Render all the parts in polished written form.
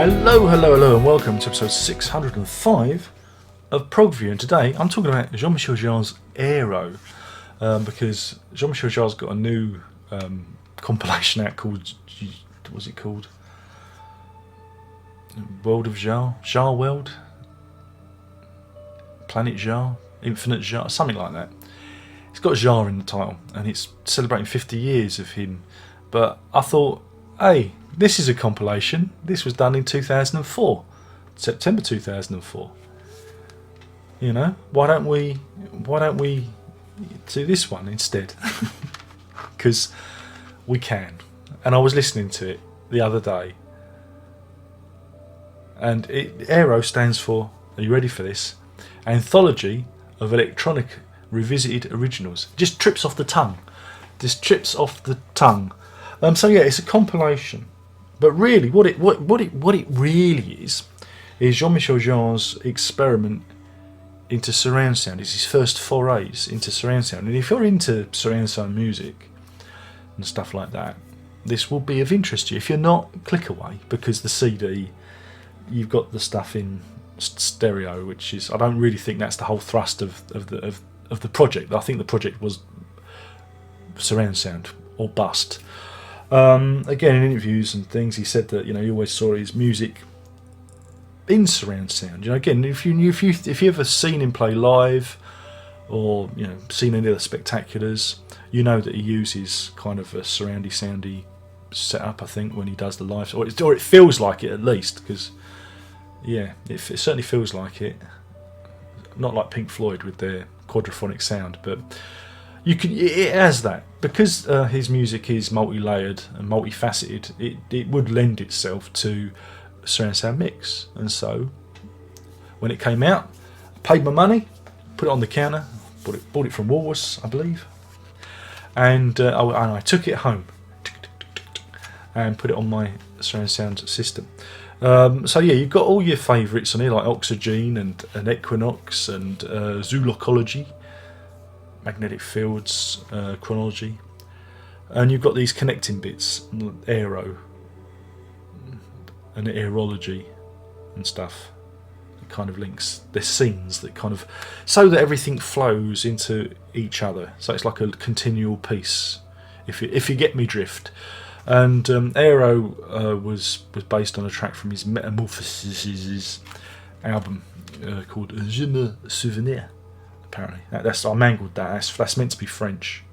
Hello, hello, hello, and welcome to episode 605 of Prog View. And today I'm talking about Jean-Michel Jarre's AERO, because Jean-Michel Jarre's got a new compilation out called, what's it called? World of Jarre? Jarre World? Planet Jarre? Infinite Jarre? Something like that. It's got Jarre in the title, and it's celebrating 50 years of him. But I thought, hey, this is a compilation. This was done in 2004, September 2004. You know, why don't we do this one instead? Because we can. And I was listening to it the other day, and AERO stands for, are you ready for this? Anthology of Electronic Revisited Originals. Just trips off the tongue. So yeah, it's a compilation. But really, what it really is Jean-Michel Jarre's experiment into surround sound. It's his first forays into surround sound. And if you're into surround sound music and stuff like that, this will be of interest to you. If you're not, click away, because the CD, you've got the stuff in stereo, which is, I don't really think that's the whole thrust of the project. I think the project was surround sound or bust. Again, in interviews and things, he said that, you know, he always saw his music in surround sound. You know, again, if you ever seen him play live, or, you know, seen any of the spectaculars, you know that he uses kind of a surroundy soundy setup, I think, when he does the live, or it feels like it, at least, because yeah, it certainly feels like it. Not like Pink Floyd with their quadraphonic sound, but it has that, because his music is multi-layered and multifaceted. It would lend itself to surround sound mix. And so when it came out, I paid my money, put it on the counter, bought it from Woolworths, I believe, and I took it home and put it on my surround sound system. So yeah, you've got all your favourites on here, like Oxygen and Equinox and Zoolocology, Magnetic Fields, Chronology, and you've got these connecting bits, AERO and Aerology and stuff. It kind of links, there's scenes that kind of, so that everything flows into each other. So it's like a continual piece, if you get me drift. And AERO was based on a track from his Metamorphoses album called Je me souvenir. Apparently, I mangled that. That's meant to be French.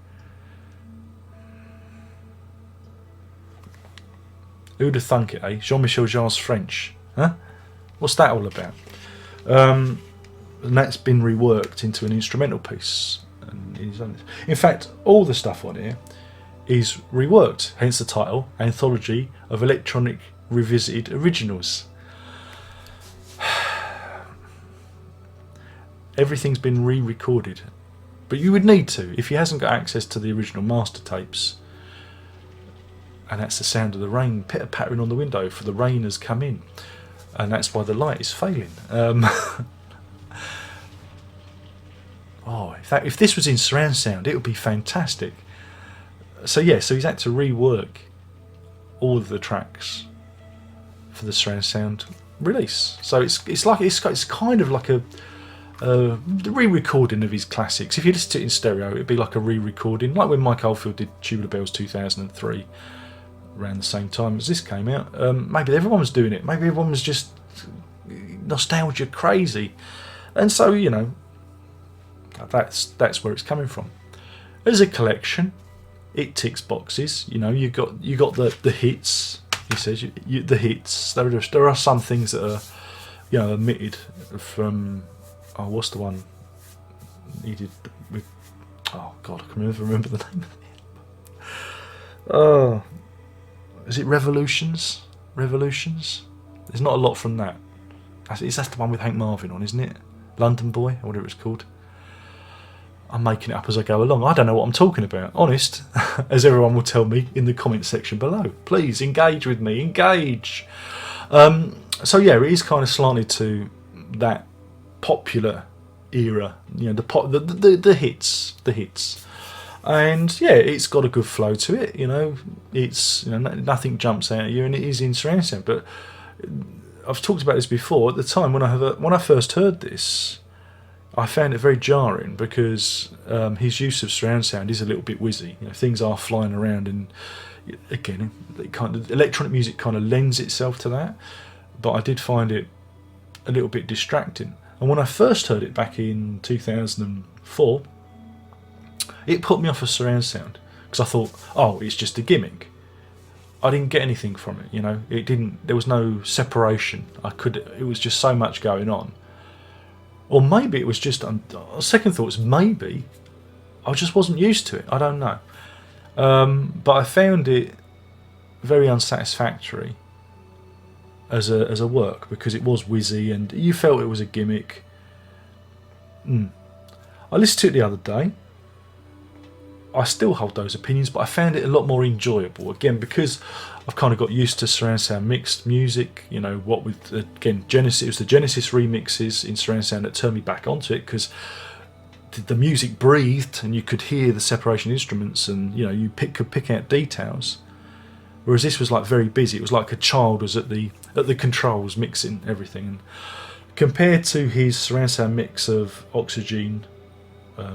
Who'd have thunk it, eh? Jean-Michel Jarre's French, huh? What's that all about? And that's been reworked into an instrumental piece. In fact, all the stuff on here is reworked, hence the title, Anthology of Electronic Revisited Originals. Everything's been re-recorded, but you would need to, if you hasn't got access to the original master tapes. And that's the sound of the rain pitter-pattering on the window, for the rain has come in, and that's why the light is failing. If this was in surround sound, it would be fantastic. So yeah, so he's had to rework all of the tracks for the surround sound release. So it's kind of like a re-recording of his classics. If you listen to it in stereo, it'd be like a re-recording, like when Mike Oldfield did Tubular Bells 2003, around the same time as this came out. Maybe everyone was doing it. Maybe everyone was just nostalgia crazy, and so, you know, that's where it's coming from. As a collection, it ticks boxes. You know, you got the hits. He says the hits. There are some things that are, you know, omitted from. Oh, what's the one he did with? Oh God, I can never remember the name of it. Oh, is it Revolutions? Revolutions. There's not a lot from that. That's the one with Hank Marvin on, isn't it? London Boy, or whatever it's called. I'm making it up as I go along. I don't know what I'm talking about, honest, as everyone will tell me in the comment section below. Please engage with me, engage. So yeah, it is kind of slanted to that popular era, you know, the hits, and yeah, it's got a good flow to it. You know, it's, you know, nothing jumps out at you, and it is in surround sound. But I've talked about this before. At the time when I first heard this, I found it very jarring because his use of surround sound is a little bit whizzy. You know, things are flying around, and again, electronic music kind of lends itself to that. But I did find it a little bit distracting. And when I first heard it back in 2004, it put me off of surround sound because I thought, oh, it's just a gimmick. I didn't get anything from it, you know. It didn't. There was no separation. It was just so much going on. Or maybe it was just. Second thoughts, maybe I just wasn't used to it. I don't know. But I found it very unsatisfactory as a work because it was whizzy and you felt it was a gimmick. I listened to it the other day. I still hold those opinions, but I found it a lot more enjoyable. Again, because I've kind of got used to surround sound mixed music. You know, what with again Genesis, it was the Genesis remixes in surround sound that turned me back onto it because the music breathed and you could hear the separation instruments, and you know you could pick out details. Whereas this was like very busy. It was like a child was at the controls mixing everything. And compared to his surround sound mix of Oxygen,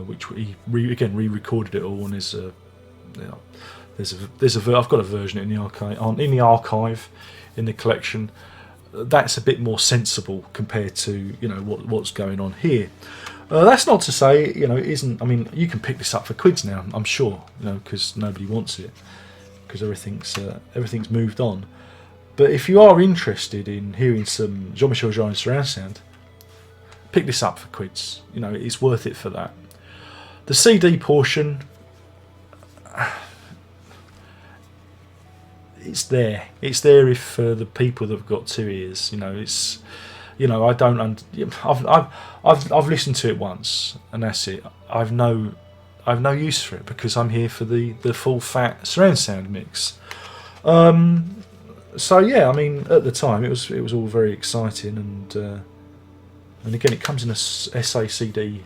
which he re-recorded it all, and I've got a version in the archive in the collection. That's a bit more sensible compared to what's going on here. That's not to say it isn't. I mean, you can pick this up for quids now, I'm sure, because nobody wants it because everything's moved on. But if you are interested in hearing some Jean-Michel Jarre surround sound, pick this up for quids. It's worth it for that. The CD portion, it's there. It's there if for the people that've got two ears. I don't. I've listened to it once, and that's it. I've no use for it because I'm here for the full fat surround sound mix. So yeah, I mean, at the time it was all very exciting, and again, it comes in a SACD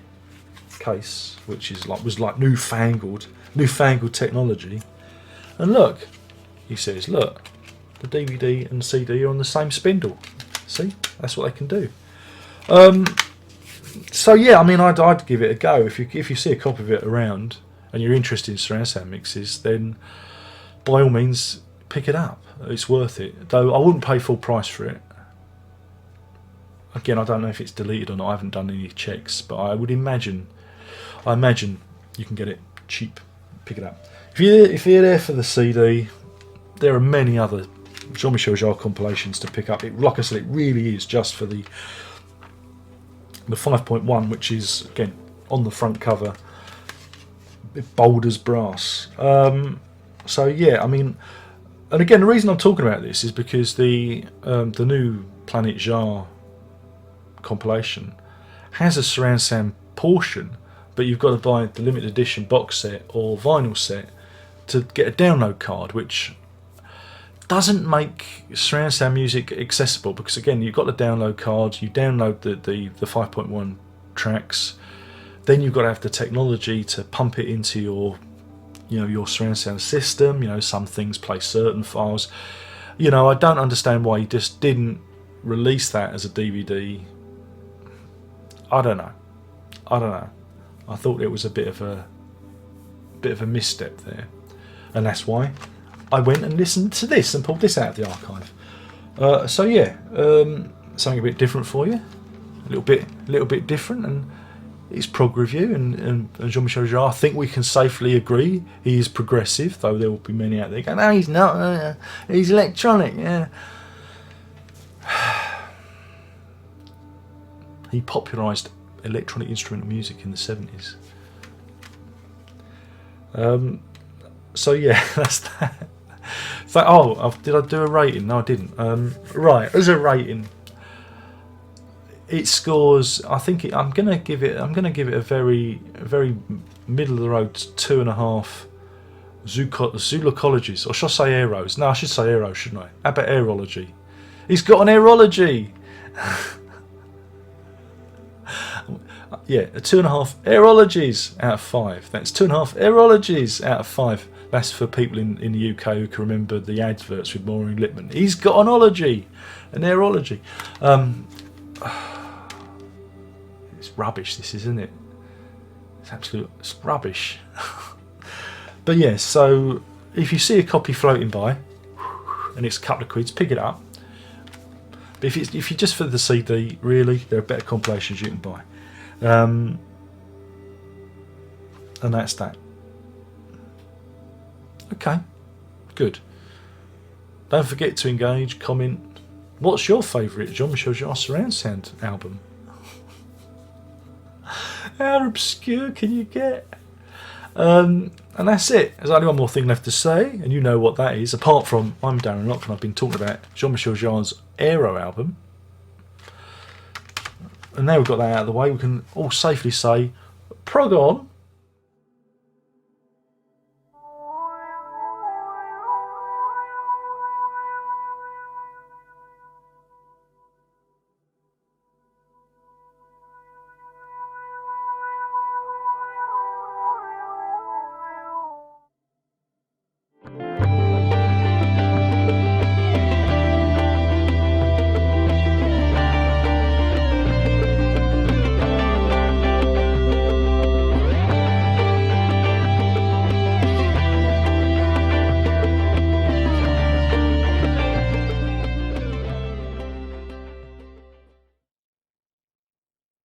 case, which was like newfangled technology. And look, he says, look, the DVD and the CD are on the same spindle. See, that's what they can do. So yeah, I mean, I'd give it a go. If you see a copy of it around and you're interested in surround sound mixes, then by all means pick it up. It's worth it. Though I wouldn't pay full price for it. Again, I don't know if it's deleted or not. I haven't done any checks, but I imagine you can get it cheap. Pick it up. If you're there for the CD, there are many other Jean-Michel Jarre compilations to pick up. Like I said, it really is just for the 5.1, which is again on the front cover, bold as brass. So yeah, I mean, and again, the reason I'm talking about this is because the new Planet Jarre compilation has a surround sound portion, but you've got to buy the limited edition box set or vinyl set to get a download card, which doesn't make surround sound music accessible because again, you've got the download card, you download the 5.1 tracks, then you've got to have the technology to pump it into your surround sound system. Some things play certain files. I don't understand why you just didn't release that as a DVD. I don't know. I thought it was a bit of a misstep there, and that's why I went and listened to this and pulled this out of the archive. So yeah, something a bit different for you, a little bit different, and it's Prog Review and Jean-Michel Jarre. I think we can safely agree he is progressive, though there will be many out there going, no, he's not. He's electronic. Yeah. He popularised electronic instrumental music in the 70s. So yeah, that's that. So, did I do a rating? No, I didn't. Right, as a rating, it scores. I think I'm gonna give it a very, very middle of the road 2.5 zoologologies, or should I say AEROs? No, I should say AERO, shouldn't I? How about aerology? He's got an aerology. Yeah, a 2.5 aerologies out of 5. That's 2.5 aerologies out of 5. That's for people in the UK who can remember the adverts with Maureen Lipman. He's got an ology, an aerology. It's rubbish, this, isn't it? It's rubbish. But yeah, so if you see a copy floating by and it's a couple of quids, pick it up. But if you just for the CD, really, there are better compilations you can buy. And that's that. Okay, good. Don't forget to engage, comment. What's your favourite Jean-Michel Jarre surround sound album? How obscure can you get? And that's it. There's only one more thing left to say, and you know what that is. Apart from, I'm Darren Lock, and I've been talking about Jean-Michel Jarre's AERO album. And now we've got that out of the way, we can all safely say, prog on.